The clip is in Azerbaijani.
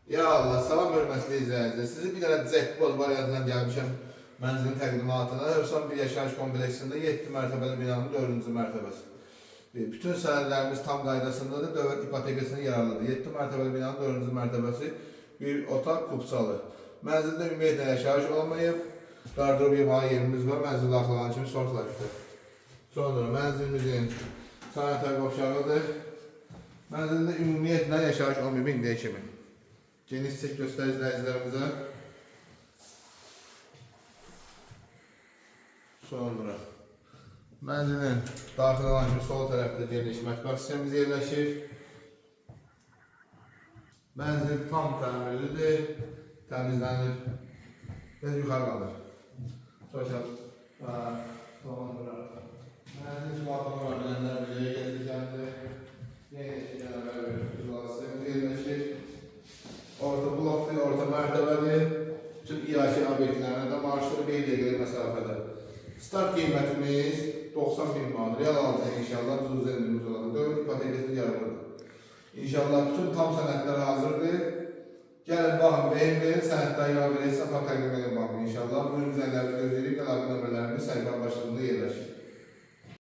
Ya Allah, salam hörmətli izləyicilər. Sizi bir dənə jackpot variantından gəlmişəm mənzilin təqdimatına. Hövsan bir yaşayış kompleksində 7 mərtəbəli binanın 4-cü mərtəbəsi. Bütün sənədlərimiz tam qaydasındadır. Dövlət ipotekasını yararlıdır. 7 mərtəbəli binanın 4-cü mərtəbəsi bir otaq kupçalı. Mənzildə ümumiyyətlə yaşayış olmayıb. Qardırob yemağı yerimiz var. Mənzil daxilanan kimi sortlaşdır. Sonra mənzilimizin sanitar qovşağıdır. Mənzildə ümumiyyətlə yaşayış olmayıb indiyə kimi. Geniş çek göster izləyicilərimizə. Sonra mənzilin daxil olan kimi sol tərəfdə geniş mətbəx sistemimiz yerləşir. Mənzil tam təmirlidir, təmizlənir və yuxarı qalır. Sosial mənzil civatını var bilənlər bilir, gətirəcəkdir. Yeni sistemimiz yerləşir. Orta bloklu, orta mərtəbəli, bütün iaşi obyektlərine də marşrut 1 dəqiqəlik məsafədə. Start qiymətimiz 90.000 manat. Real alacaq inşallah, biz üzərindimiz olacaq. Dövlət ipotekasını yararlıdır. İnşallah bütün tam sənədlər hazırdır. Gəlin baxın, beyin verin, sənədlər yararlı etsin, təqdim edin baxın inşallah. Bugün üzərlərimizi gözləyirik, əlaqə